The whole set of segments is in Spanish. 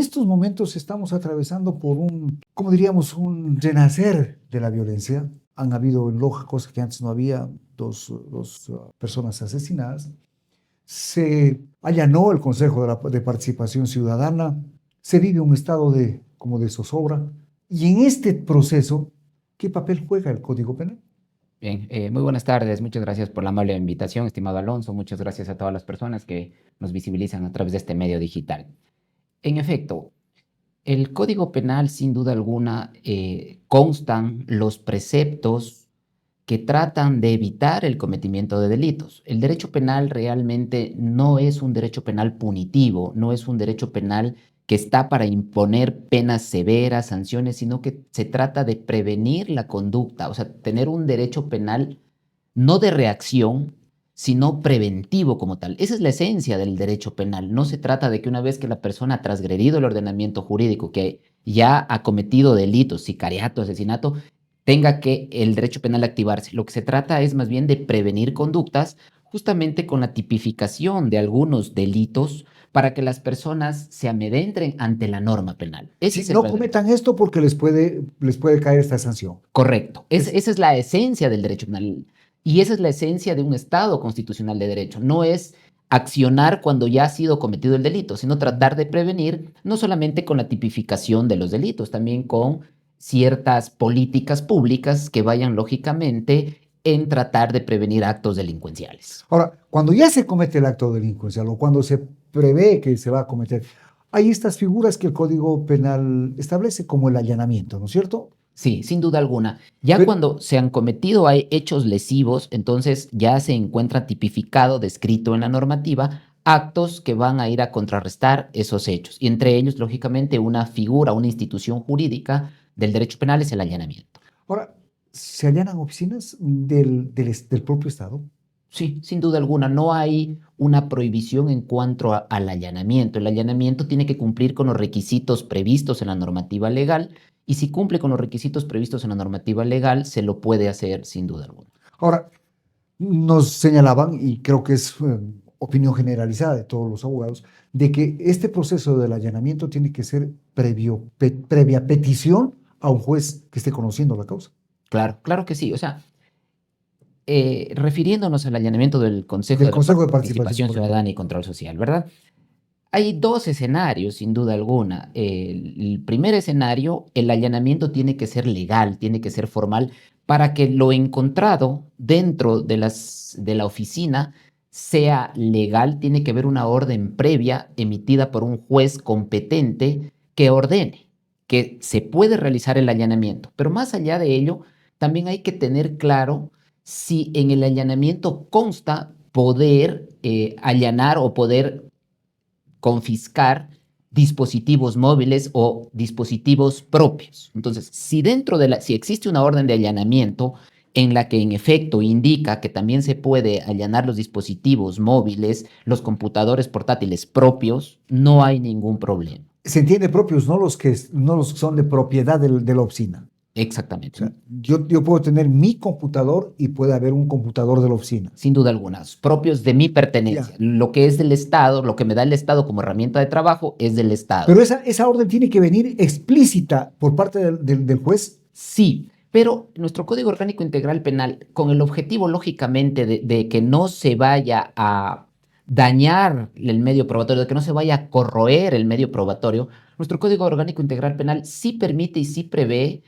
En estos momentos estamos atravesando por un, como diríamos, un renacer de la violencia. Han habido en Loja cosas que antes no había, dos personas asesinadas. Se allanó el Consejo de Participación Ciudadana, se vive un estado como de zozobra. Y en este proceso, ¿qué papel juega el Código Penal? Bien, muy buenas tardes. Muchas gracias por la amable invitación, estimado Alonso. Muchas gracias a todas las personas que nos visibilizan a través de este medio digital. En efecto, el Código Penal, sin duda alguna, constan los preceptos que tratan de evitar el cometimiento de delitos. El derecho penal realmente no es un derecho penal punitivo, no es un derecho penal que está para imponer penas severas, sanciones, sino que se trata de prevenir la conducta, o sea, tener un derecho penal no de reacción, sino preventivo como tal. Esa es la esencia del derecho penal. No se trata de que una vez que la persona ha transgredido el ordenamiento jurídico, que ya ha cometido delitos, sicariato, asesinato, tenga que el derecho penal activarse. Lo que se trata es más bien de prevenir conductas justamente con la tipificación de algunos delitos para que las personas se amedrenten ante la norma penal. Ese Si es el no verdadero. cometan esto porque les puede caer esta sanción. Correcto. Es, Esa es la esencia del derecho penal. Y esa es la esencia de un Estado constitucional de derecho. No es accionar cuando ya ha sido cometido el delito, sino tratar de prevenir, no solamente con la tipificación de los delitos, también con ciertas políticas públicas que vayan lógicamente en tratar de prevenir actos delincuenciales. Ahora, cuando ya se comete el acto delincuencial o cuando se prevé que se va a cometer, hay estas figuras que el Código Penal establece como el allanamiento, ¿no es cierto? Sí, sin duda alguna. Ya Pero, cuando se han cometido hay hechos lesivos, entonces ya se encuentra tipificado, descrito en la normativa, actos que van a ir a contrarrestar esos hechos. Y entre ellos, lógicamente, una figura, una institución jurídica del derecho penal es el allanamiento. ahora, ¿se allanan oficinas del propio Estado? Sí, sin duda alguna, no hay una prohibición en cuanto al allanamiento. El allanamiento tiene que cumplir con los requisitos previstos en la normativa legal y si cumple con los requisitos previstos en la normativa legal, se lo puede hacer sin duda alguna. Ahora, nos señalaban, y creo que es opinión generalizada de todos los abogados, de que este proceso del allanamiento tiene que ser previa petición a un juez que esté conociendo la causa. Claro, claro que sí. O sea, refiriéndonos al allanamiento del Consejo Del de la Consejo de Participación, Participación por ejemplo. Ciudadana y Control Social, ¿verdad? Hay dos escenarios, sin duda alguna. El primer escenario, el allanamiento tiene que ser legal, tiene que ser formal, para que lo encontrado dentro de la oficina sea legal, tiene que haber una orden previa emitida por un juez competente que ordene que se puede realizar el allanamiento. Pero más allá de ello, también hay que tener claro si en el allanamiento consta poder allanar o poder confiscar dispositivos móviles o dispositivos propios. Entonces, si existe una orden de allanamiento en la que en efecto indica que también se puede allanar los dispositivos móviles, los computadores portátiles propios, no hay ningún problema. Se entiende propios, no los que son de propiedad de la oficina. O Exactamente. sea, yo puedo tener mi computador y puede haber un computador de la oficina. Sin duda alguna, propios de mi Ya. pertenencia. Lo que es del Estado, lo que me da el Estado como herramienta de trabajo es del Estado. Pero esa orden tiene que venir explícita por parte del juez. Sí, pero nuestro Código Orgánico Integral Penal, con el objetivo, lógicamente, de que no se vaya a dañar el medio probatorio, de que no se vaya a corroer el medio probatorio, nuestro Código Orgánico Integral Penal sí permite y sí prevé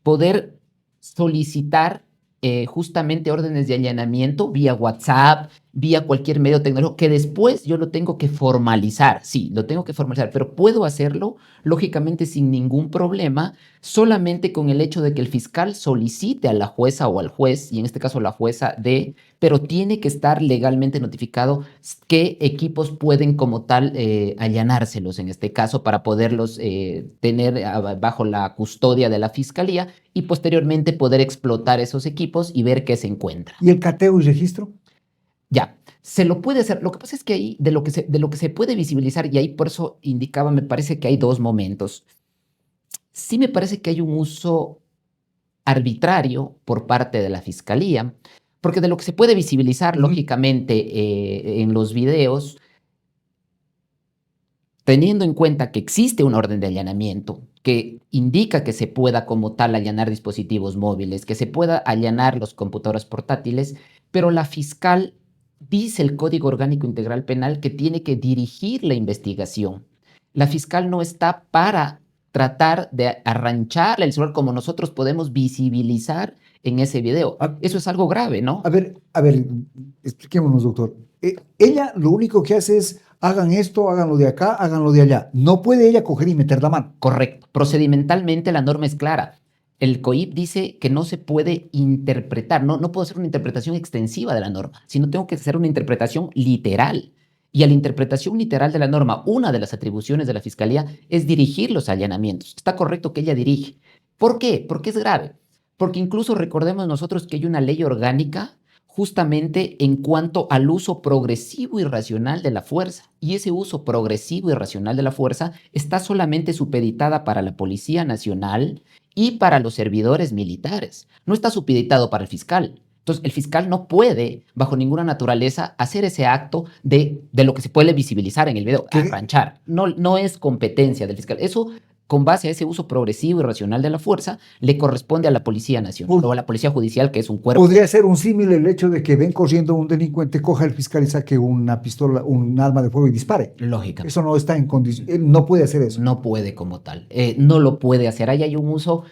poder solicitar justamente órdenes de allanamiento vía WhatsApp, vía cualquier medio tecnológico, que después yo lo tengo que formalizar. Sí, lo tengo que formalizar, pero puedo hacerlo, lógicamente, sin ningún problema, solamente con el hecho de que el fiscal solicite a la jueza o al juez, y en este caso la jueza pero tiene que estar legalmente notificado qué equipos pueden como tal allanárselos en este caso para poderlos tener bajo la custodia de la fiscalía y posteriormente poder explotar esos equipos y ver qué se encuentra. ¿Y el cateo y registro? Ya, se lo puede hacer. Lo que pasa es que ahí, de lo que se puede visibilizar, y ahí por eso indicaba, me parece que hay dos momentos. Sí me parece que hay un uso arbitrario por parte de la fiscalía, porque de lo que se puede visibilizar, Ujú. lógicamente, en los videos, teniendo en cuenta que existe una orden de allanamiento que indica que se pueda como tal allanar dispositivos móviles, que se pueda allanar los computadoras portátiles, pero la fiscal dice el Código Orgánico Integral Penal que tiene que dirigir la investigación. La fiscal no está para tratar de arrancharle el celular como nosotros podemos visibilizar en ese video. Eso es algo grave, ¿no? A ver, expliquémonos, doctor. Ella lo único que hace es hagan esto, háganlo de acá, háganlo de allá. No puede ella coger y meter la mano. Correcto. Procedimentalmente la norma es clara. El COIP dice que no se puede interpretar, no puedo hacer una interpretación extensiva de la norma, sino tengo que hacer una interpretación literal. Y a la interpretación literal de la norma, una de las atribuciones de la Fiscalía es dirigir los allanamientos. Está correcto que ella dirige. ¿Por qué? Porque es grave. Porque incluso recordemos nosotros que hay una ley orgánica justamente en cuanto al uso progresivo y racional de la fuerza. Y ese uso progresivo y racional de la fuerza está solamente supeditada para la Policía Nacional y para los servidores militares. No está supeditado para el fiscal. Entonces, el fiscal no puede, bajo ninguna naturaleza, hacer ese acto de lo que se puede visibilizar en el video, arranchar. No es competencia del fiscal. Eso, con base a ese uso progresivo y racional de la fuerza, le corresponde a la Policía Nacional o a la Policía Judicial, que es un cuerpo. Podría ser un símil el hecho de que ven corriendo un delincuente, coja el fiscal y saque una pistola, un arma de fuego y dispare. Lógica. Eso no está en condición. Él no puede hacer eso. No puede como tal. No lo puede hacer. Ahí hay un uso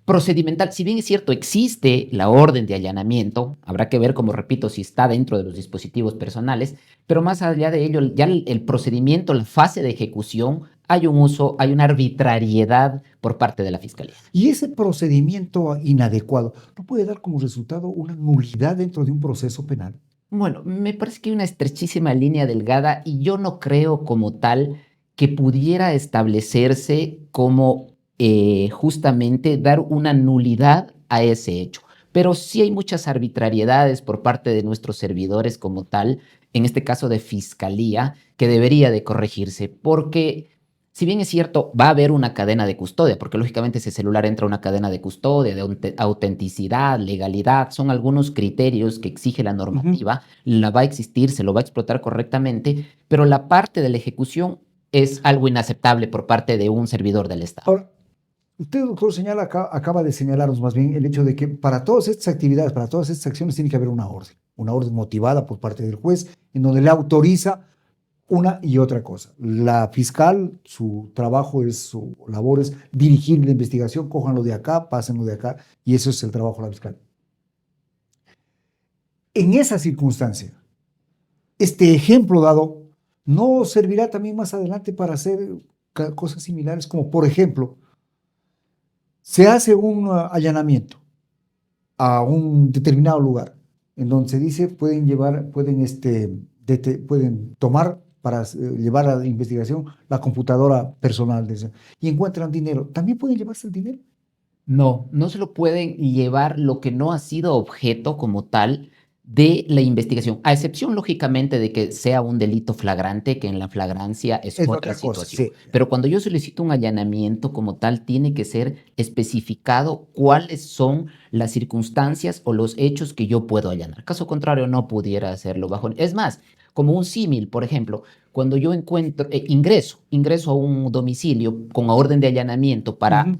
procedimental. Si bien es cierto, existe la orden de allanamiento, habrá que ver, como repito, si está dentro de los dispositivos personales, pero más allá de ello, ya el procedimiento, la fase de ejecución, hay un uso, hay una arbitrariedad por parte de la Fiscalía. Y ese procedimiento inadecuado no puede dar como resultado una nulidad dentro de un proceso penal. Bueno, me parece que hay una estrechísima línea delgada y yo no creo como tal que pudiera establecerse como justamente dar una nulidad a ese hecho. Pero sí hay muchas arbitrariedades por parte de nuestros servidores como tal, en este caso de fiscalía, que debería de corregirse, porque si bien es cierto, va a haber una cadena de custodia, porque lógicamente ese celular entra a una cadena de custodia, de autenticidad, legalidad, son algunos criterios que exige la normativa, la va a existir, se lo va a explotar correctamente, pero la parte de la ejecución es algo inaceptable por parte de un servidor del Estado. Ahora, usted, doctor, acaba de señalarnos más bien el hecho de que para todas estas actividades, para todas estas acciones, tiene que haber una orden motivada por parte del juez, en donde le autoriza una y otra cosa. La fiscal, su trabajo su labor es dirigir la investigación, cójanlo de acá, pásenlo de acá, y eso es el trabajo de la fiscal. En esa circunstancia, este ejemplo dado no servirá también más adelante para hacer cosas similares, como por ejemplo, se hace un allanamiento a un determinado lugar, en donde se dice pueden tomar para llevar a la investigación la computadora personal y encuentran dinero. ¿También pueden llevarse el dinero? No se lo pueden llevar lo que no ha sido objeto como tal de la investigación, a excepción, lógicamente, de que sea un delito flagrante, que en la flagrancia es otra situación. Sí. Pero cuando yo solicito un allanamiento como tal, tiene que ser especificado cuáles son las circunstancias o los hechos que yo puedo allanar. Caso contrario, no pudiera hacerlo bajo. Es más, como un símil, por ejemplo, cuando yo ingreso a un domicilio con orden de allanamiento para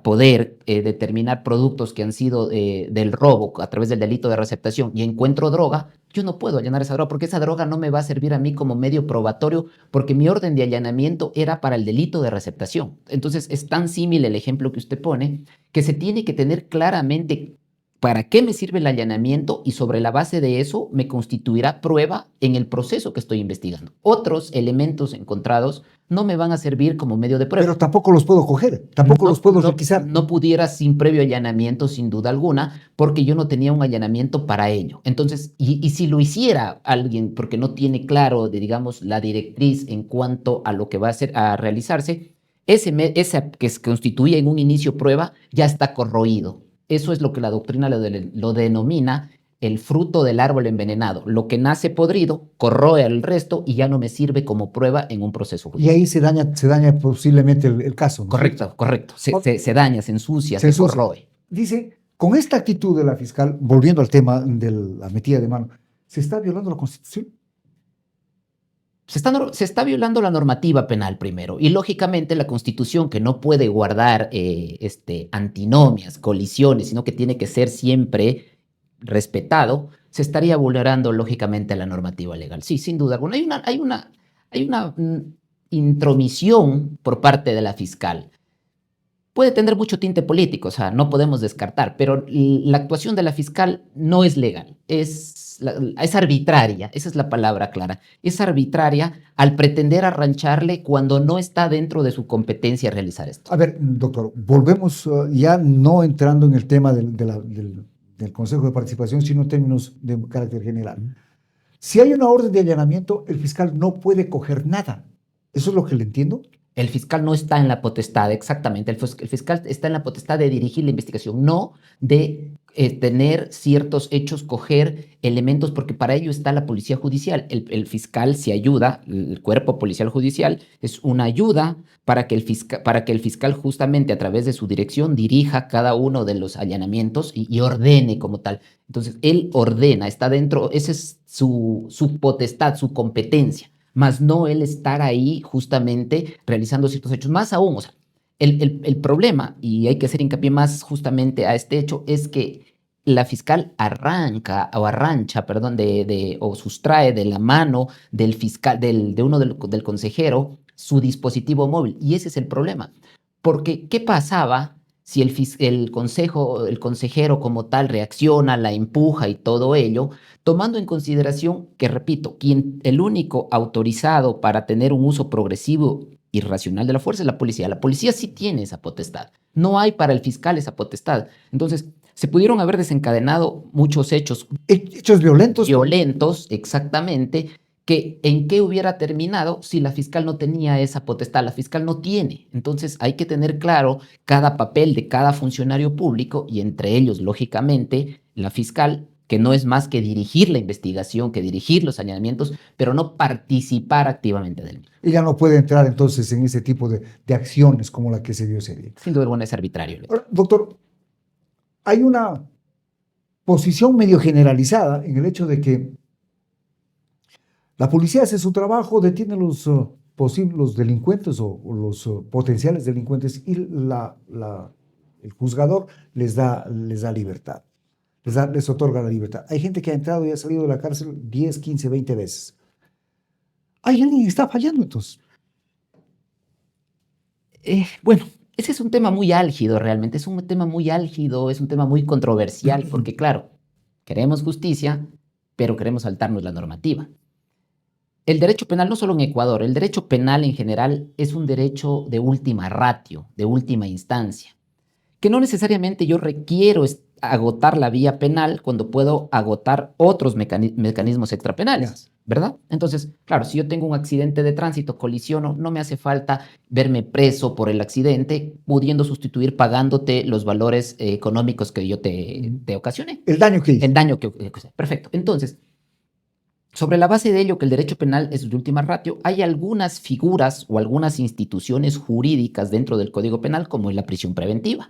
poder determinar productos que han sido del robo a través del delito de receptación y encuentro droga, yo no puedo allanar esa droga porque esa droga no me va a servir a mí como medio probatorio porque mi orden de allanamiento era para el delito de receptación. Entonces es tan símil el ejemplo que usted pone que se tiene que tener claramente para qué me sirve el allanamiento y sobre la base de eso me constituirá prueba en el proceso que estoy investigando. Otros elementos encontrados no me van a servir como medio de prueba. Pero tampoco los puedo coger, los puedo requisar. No pudiera sin previo allanamiento, sin duda alguna, porque yo no tenía un allanamiento para ello. Entonces, y si lo hiciera alguien porque no tiene claro, digamos, la directriz en cuanto a lo que va a realizarse, esa que se constituía en un inicio prueba ya está corroído. Eso es lo que la doctrina lo denomina el fruto del árbol envenenado. Lo que nace podrido corroe al resto y ya no me sirve como prueba en un proceso judicial. Y ahí se daña posiblemente el caso, ¿no? Correcto. Se daña, se ensucia, se corroe. Dice, con esta actitud de la fiscal, volviendo al tema de la metida de mano, ¿se está violando la Constitución? Se está violando la normativa penal primero y lógicamente la Constitución, que no puede guardar antinomias, colisiones, sino que tiene que ser siempre respetado, se estaría vulnerando lógicamente la normativa legal. Sí, sin duda alguna. Hay una intromisión por parte de la fiscal. Puede tener mucho tinte político, o sea, no podemos descartar, pero la actuación de la fiscal no es legal, es arbitraria, esa es la palabra clara, es arbitraria al pretender arrancharle cuando no está dentro de su competencia realizar esto. A ver, doctor, volvemos ya no entrando en el tema del Consejo de Participación, sino en términos de carácter general. Si hay una orden de allanamiento, el fiscal no puede coger nada. ¿Eso es lo que le entiendo? El fiscal no está en la potestad, exactamente. El fiscal está en la potestad de dirigir la investigación, no de tener ciertos hechos, coger elementos, porque para ello está la policía judicial. El fiscal se ayuda, el cuerpo policial judicial es una ayuda para que el fiscal justamente a través de su dirección dirija cada uno de los allanamientos y ordene como tal. Entonces, él ordena, está dentro, esa es su potestad, su competencia, más no el estar ahí justamente realizando ciertos hechos. Más aún, o sea, el problema, y hay que hacer hincapié más justamente a este hecho, es que la fiscal o sustrae de la mano del fiscal, del consejero, su dispositivo móvil. Y ese es el problema. Porque, ¿qué pasaba si el consejero como tal reacciona, la empuja y todo ello, tomando en consideración que, repito, el único autorizado para tener un uso progresivo y racional de la fuerza es la policía? La policía sí tiene esa potestad. No hay para el fiscal esa potestad. Entonces, se pudieron haber desencadenado muchos hechos Hechos violentos. violentos, exactamente, que en qué hubiera terminado si la fiscal no tenía esa potestad. La fiscal no tiene. Entonces hay que tener claro cada papel de cada funcionario público y entre ellos, lógicamente, la fiscal, que no es más que dirigir la investigación, que dirigir los allanamientos, pero no participar activamente de él. Ella no puede entrar entonces en ese tipo de acciones como la que se dio ese día. Sin duda alguna es arbitrario. Ahora, doctor, hay una posición medio generalizada en el hecho de que la policía hace su trabajo, detiene los posibles delincuentes o los potenciales delincuentes y el juzgador les da libertad, les otorga la libertad. Hay gente que ha entrado y ha salido de la cárcel 10, 15, 20 veces. Hay alguien que está fallando entonces. Bueno, ese es un tema muy álgido realmente, es un tema muy álgido, es un tema muy controversial, porque claro, queremos justicia, pero queremos saltarnos la normativa. El derecho penal, no solo en Ecuador, el derecho penal en general es un derecho de última ratio, de última instancia, que no necesariamente yo requiero agotar la vía penal cuando puedo agotar otros mecanismos extrapenales, ¿verdad? Entonces, claro, si yo tengo un accidente de tránsito, colisiono, no me hace falta verme preso por el accidente, pudiendo sustituir pagándote los valores económicos que yo te ocasioné. El daño que hice. El daño que perfecto. Entonces, sobre la base de ello, que el derecho penal es de última ratio, hay algunas figuras o algunas instituciones jurídicas dentro del Código Penal, como es la prisión preventiva,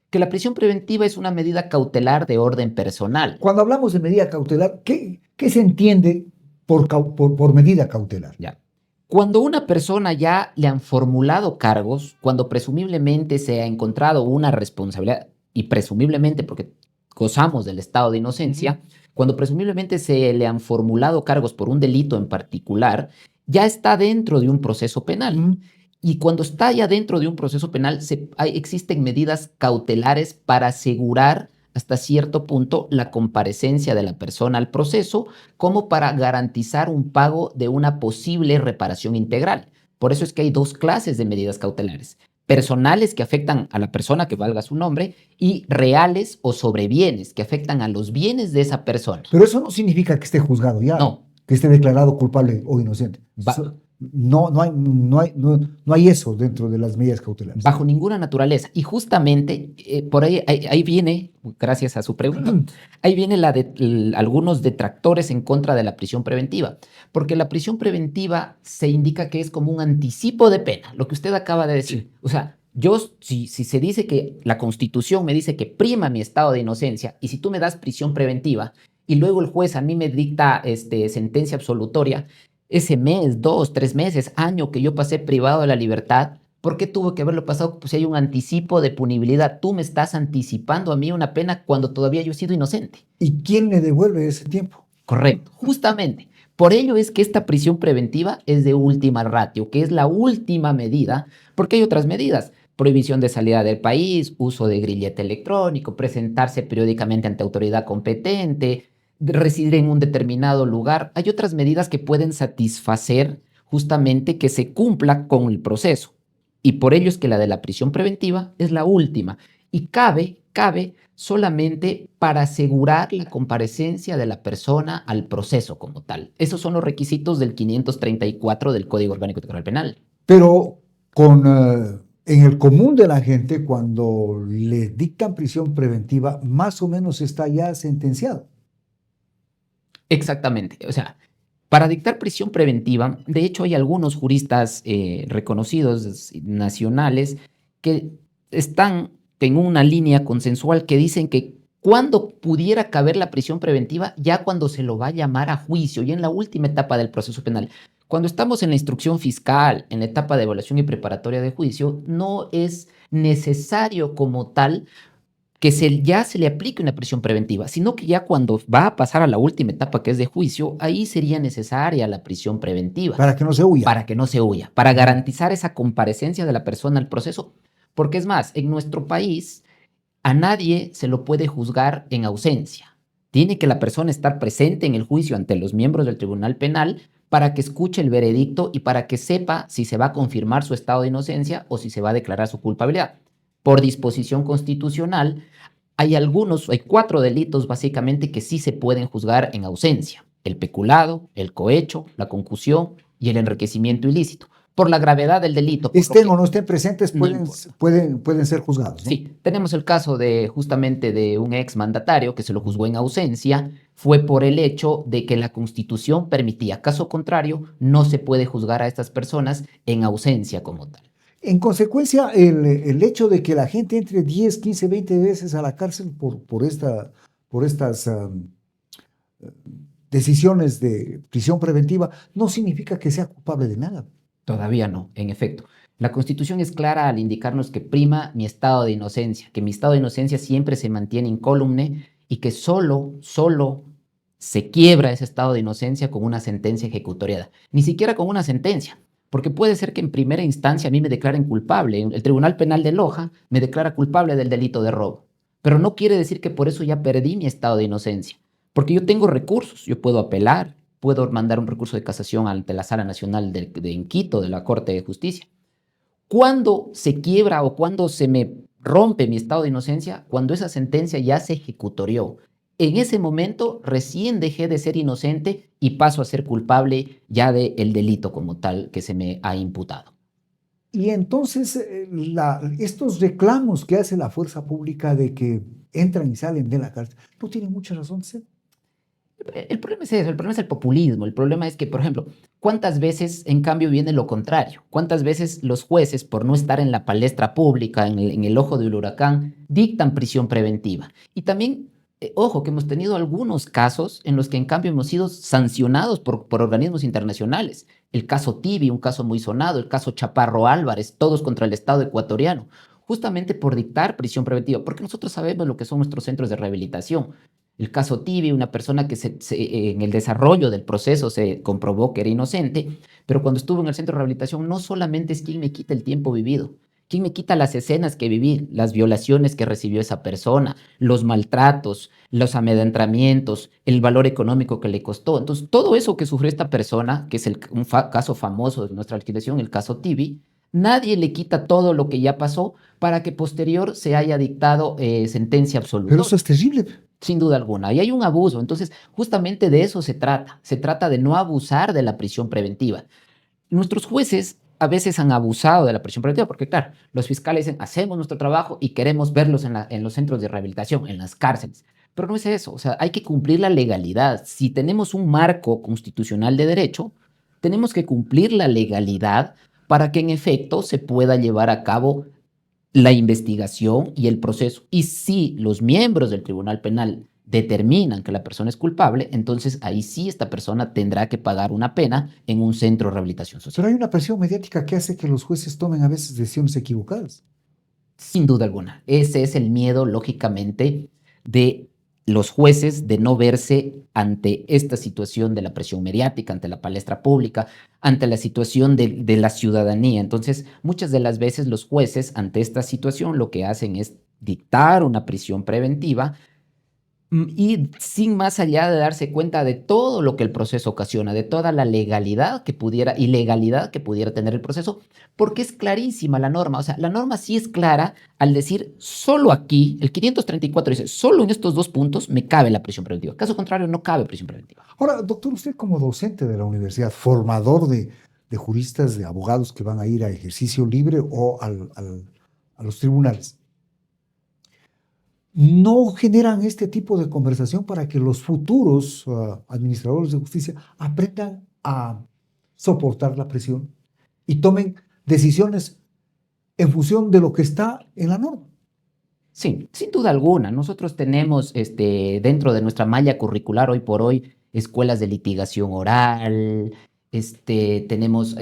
que la prisión preventiva es una medida cautelar de orden personal. Cuando hablamos de medida cautelar, ¿qué se entiende por medida cautelar? Ya. Cuando una persona ya le han formulado cargos, cuando presumiblemente se ha encontrado una responsabilidad, y presumiblemente porque gozamos del estado de inocencia, cuando presumiblemente se le han formulado cargos por un delito en particular, ya está dentro de un proceso penal. Y cuando está ya dentro de un proceso penal, existen medidas cautelares para asegurar hasta cierto punto la comparecencia de la persona al proceso, como para garantizar un pago de una posible reparación integral. Por eso es que hay dos clases de medidas cautelares: personales, que afectan a la persona, que valga su nombre, y reales o sobrebienes, que afectan a los bienes de esa persona. Pero eso no significa que esté juzgado ya, no, que esté declarado culpable o inocente. No hay eso dentro de las medidas cautelares. Bajo ninguna naturaleza. Y justamente por ahí viene, gracias a su pregunta, ahí viene algunos detractores en contra de la prisión preventiva. Porque la prisión preventiva se indica que es como un anticipo de pena, lo que usted acaba de decir. Sí. O sea, si se dice que la Constitución me dice que prima mi estado de inocencia, y si tú me das prisión preventiva y luego el juez a mí me dicta sentencia absolutoria, ese mes, 2, 3 meses, año que yo pasé privado de la libertad, ¿por qué tuvo que haberlo pasado? Pues si hay un anticipo de punibilidad. Tú me estás anticipando a mí una pena cuando todavía yo he sido inocente. ¿Y quién le devuelve ese tiempo? Correcto, justamente. Por ello es que esta prisión preventiva es de última ratio, que es la última medida, porque hay otras medidas. Prohibición de salida del país, uso de grillete electrónico, presentarse periódicamente ante autoridad competente, residir en un determinado lugar. Hay otras medidas que pueden satisfacer justamente que se cumpla con el proceso. Y por ello es que la de la prisión preventiva es la última. Y cabe solamente para asegurar la comparecencia de la persona al proceso como tal. Esos son los requisitos del 534 del Código Orgánico Integral Penal. Pero en el común de la gente, cuando le dictan prisión preventiva, más o menos está ya sentenciado. Exactamente. O sea, para dictar prisión preventiva, de hecho hay algunos juristas reconocidos nacionales que están en una línea consensual que dicen que cuando pudiera caber la prisión preventiva, ya cuando se lo va a llamar a juicio y en la última etapa del proceso penal. Cuando estamos en la instrucción fiscal, en la etapa de evaluación y preparatoria de juicio, no es necesario como tal que ya se le aplique una prisión preventiva, sino que ya cuando va a pasar a la última etapa, que es de juicio, ahí sería necesaria la prisión preventiva. Para que no se huya. Para que no se huya, para garantizar esa comparecencia de la persona al proceso. Porque es más, en nuestro país a nadie se lo puede juzgar en ausencia. Tiene que la persona estar presente en el juicio ante los miembros del Tribunal Penal para que escuche el veredicto y para que sepa si se va a confirmar su estado de inocencia o si se va a declarar su culpabilidad. Por disposición constitucional, hay 4 delitos básicamente que sí se pueden juzgar en ausencia: el peculado, el cohecho, la concusión y el enriquecimiento ilícito. Por la gravedad del delito. Estén o no estén presentes, no pueden ser juzgados, ¿no? Sí, tenemos el caso justamente de un ex mandatario que se lo juzgó en ausencia, fue por el hecho de que la Constitución permitía. Caso contrario, no se puede juzgar a estas personas en ausencia como tal. En consecuencia, el hecho de que la gente entre 10, 15, 20 veces a la cárcel por estas decisiones de prisión preventiva no significa que sea culpable de nada. Todavía no, en efecto. La Constitución es clara al indicarnos que prima mi estado de inocencia, que mi estado de inocencia siempre se mantiene incólume y que solo se quiebra ese estado de inocencia con una sentencia ejecutoriada. Ni siquiera con una sentencia, porque puede ser que en primera instancia a mí me declaren culpable. El Tribunal Penal de Loja me declara culpable del delito de robo, pero no quiere decir que por eso ya perdí mi estado de inocencia, porque yo tengo recursos, yo puedo apelar, puedo mandar un recurso de casación ante la Sala Nacional en Quito, de la Corte de Justicia. ¿Cuándo se quiebra o cuándo se me rompe mi estado de inocencia? Cuando esa sentencia ya se ejecutorió. En ese momento recién dejé de ser inocente y paso a ser culpable ya del delito como tal que se me ha imputado. Y entonces estos reclamos que hace la fuerza pública de que entran y salen de la cárcel no tienen mucha razón de ser. El problema es eso, el problema es el populismo, el problema es que, por ejemplo, ¿cuántas veces en cambio viene lo contrario? ¿Cuántas veces los jueces, por no estar en la palestra pública, en el ojo del huracán, dictan prisión preventiva? Y también, ojo, que hemos tenido algunos casos en los que en cambio hemos sido sancionados por organismos internacionales. El caso Tibi, un caso muy sonado, el caso Chaparro Álvarez, todos contra el Estado ecuatoriano, justamente por dictar prisión preventiva, porque nosotros sabemos lo que son nuestros centros de rehabilitación. El caso Tibi, una persona que en el desarrollo del proceso se comprobó que era inocente, pero cuando estuvo en el centro de rehabilitación no solamente es quién me quita el tiempo vivido, quién me quita las escenas que viví, las violaciones que recibió esa persona, los maltratos, los amedrentamientos, el valor económico que le costó. Entonces, todo eso que sufrió esta persona, que es un caso famoso de nuestra legislación, el caso Tibi, nadie le quita todo lo que ya pasó para que posterior se haya dictado sentencia absoluta. Pero eso es terrible. Sin duda alguna. Y hay un abuso. Entonces, justamente de eso se trata. Se trata de no abusar de la prisión preventiva. Nuestros jueces a veces han abusado de la prisión preventiva porque, claro, los fiscales dicen, hacemos nuestro trabajo y queremos verlos en los centros de rehabilitación, en las cárceles. Pero no es eso. O sea, hay que cumplir la legalidad. Si tenemos un marco constitucional de derecho, tenemos que cumplir la legalidad para que en efecto se pueda llevar a cabo la investigación y el proceso. Y si los miembros del Tribunal Penal determinan que la persona es culpable, entonces ahí sí esta persona tendrá que pagar una pena en un centro de rehabilitación social. Pero hay una presión mediática que hace que los jueces tomen a veces decisiones equivocadas. Sin duda alguna. Ese es el miedo, lógicamente, de los jueces de no verse ante esta situación de la presión mediática, ante la palestra pública, ante la situación de la ciudadanía. Entonces, muchas de las veces los jueces ante esta situación lo que hacen es dictar una prisión preventiva y sin más allá de darse cuenta de todo lo que el proceso ocasiona, de toda la legalidad que pudiera, ilegalidad que pudiera tener el proceso, porque es clarísima la norma. O sea, la norma sí es clara al decir, solo aquí, el 534 dice, solo en estos dos puntos me cabe la prisión preventiva. Caso contrario, no cabe prisión preventiva. Ahora, doctor, usted como docente de la universidad, formador de juristas, de abogados que van a ir a ejercicio libre o a los tribunales, ¿no generan este tipo de conversación para que los futuros administradores de justicia aprendan a soportar la presión y tomen decisiones en función de lo que está en la norma? Sí, sin duda alguna. Nosotros tenemos dentro de nuestra malla curricular hoy por hoy escuelas de litigación oral, tenemos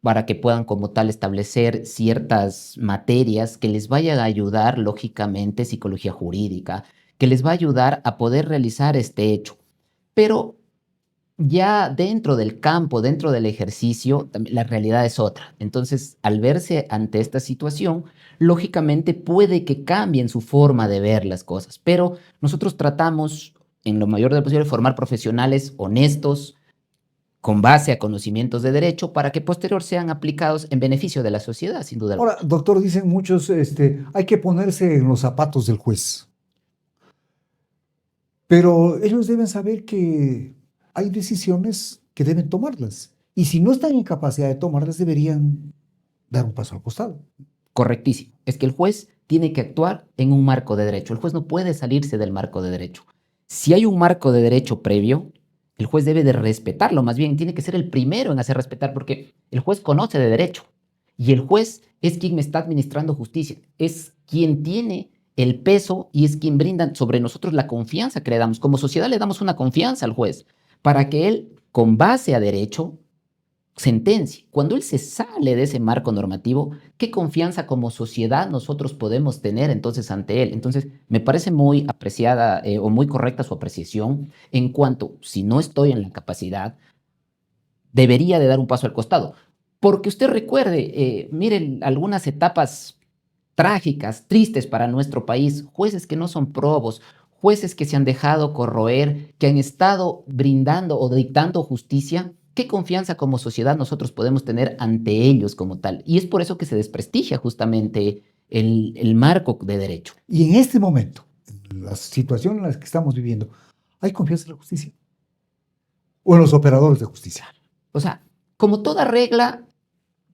para que puedan como tal establecer ciertas materias que les vayan a ayudar, lógicamente, psicología jurídica, que les va a ayudar a poder realizar este hecho. Pero ya dentro del campo, dentro del ejercicio, la realidad es otra. Entonces, al verse ante esta situación, lógicamente puede que cambien su forma de ver las cosas, pero nosotros tratamos, en lo mayor de lo posible, formar profesionales honestos, con base a conocimientos de derecho, para que posterior sean aplicados en beneficio de la sociedad, sin duda alguna. Ahora, doctor, dicen muchos, hay que ponerse en los zapatos del juez. Pero ellos deben saber que hay decisiones que deben tomarlas. Y si no están en capacidad de tomarlas, deberían dar un paso al costado. Correctísimo. Es que el juez tiene que actuar en un marco de derecho. El juez no puede salirse del marco de derecho. Si hay un marco de derecho previo, el juez debe de respetarlo. Más bien, tiene que ser el primero en hacer respetar, porque el juez conoce de derecho. Y el juez es quien me está administrando justicia. Es quien tiene el peso y es quien brinda sobre nosotros la confianza que le damos. Como sociedad le damos una confianza al juez para que él, con base a derecho, sentencia. Cuando él se sale de ese marco normativo, ¿qué confianza como sociedad nosotros podemos tener entonces ante él? Entonces, me parece muy apreciada o muy correcta su apreciación en cuanto, si no estoy en la capacidad, debería de dar un paso al costado. Porque usted recuerde, miren algunas etapas trágicas, tristes para nuestro país, jueces que no son probos, jueces que se han dejado corroer, que han estado brindando o dictando justicia. ¿Qué confianza como sociedad nosotros podemos tener ante ellos como tal? Y es por eso que se desprestigia justamente el marco de derecho. Y en este momento, en la situación en la que estamos viviendo, ¿hay confianza en la justicia? ¿O en los operadores de justicia? O sea, como toda regla,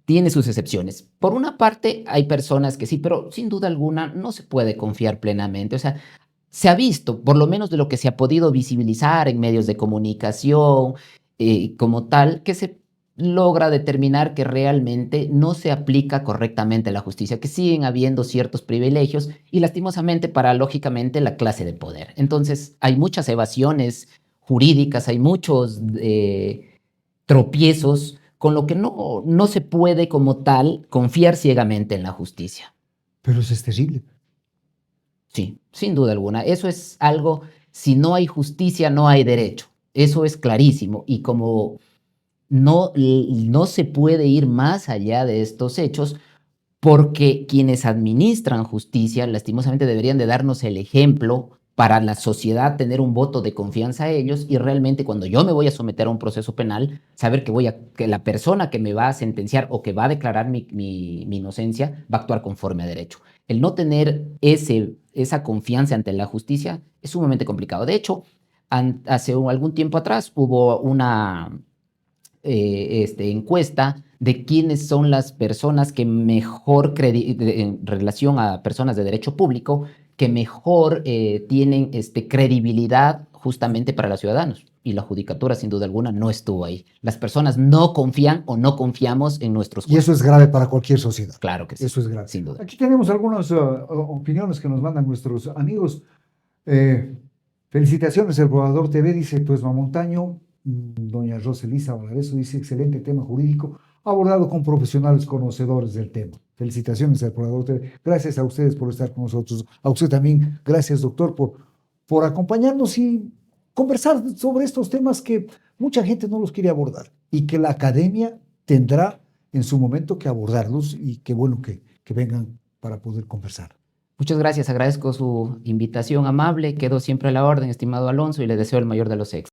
tiene sus excepciones. Por una parte, hay personas que sí, pero sin duda alguna no se puede confiar plenamente. O sea, se ha visto, por lo menos de lo que se ha podido visibilizar en medios de comunicación, como tal, que se logra determinar que realmente no se aplica correctamente la justicia, que siguen habiendo ciertos privilegios y lastimosamente para, lógicamente, la clase de poder. Entonces, hay muchas evasiones jurídicas, hay muchos tropiezos, con lo que no se puede como tal confiar ciegamente en la justicia. Pero eso es terrible. Sí, sin duda alguna. Eso es algo, si no hay justicia, no hay derecho. Eso es clarísimo. Y como no se puede ir más allá de estos hechos, porque quienes administran justicia, lastimosamente, deberían de darnos el ejemplo para la sociedad, tener un voto de confianza a ellos y realmente cuando yo me voy a someter a un proceso penal, saber que la persona que me va a sentenciar o que va a declarar mi inocencia va a actuar conforme a derecho. El no tener esa confianza ante la justicia es sumamente complicado. De hecho, hace algún tiempo atrás hubo una encuesta de quiénes son las personas que mejor, en relación a personas de derecho público, que mejor tienen credibilidad justamente para los ciudadanos. Y la judicatura, sin duda alguna, no estuvo ahí. Las personas no confían o no confiamos en nuestros jueces. Y eso es grave para cualquier sociedad. Claro que sí. Eso es grave. Sin duda. Aquí tenemos algunas opiniones que nos mandan nuestros amigos. Felicitaciones, El Probador TV, dice Tuesma Montaño. Doña Roselisa Valareso dice, excelente tema jurídico, abordado con profesionales conocedores del tema. Felicitaciones al Probador TV. Gracias a ustedes por estar con nosotros. A usted también, gracias, doctor, por acompañarnos y conversar sobre estos temas que mucha gente no los quiere abordar y que la academia tendrá en su momento que abordarlos y qué bueno que vengan para poder conversar. Muchas gracias, agradezco su invitación amable, quedo siempre a la orden, estimado Alonso, y le deseo el mayor de los éxitos.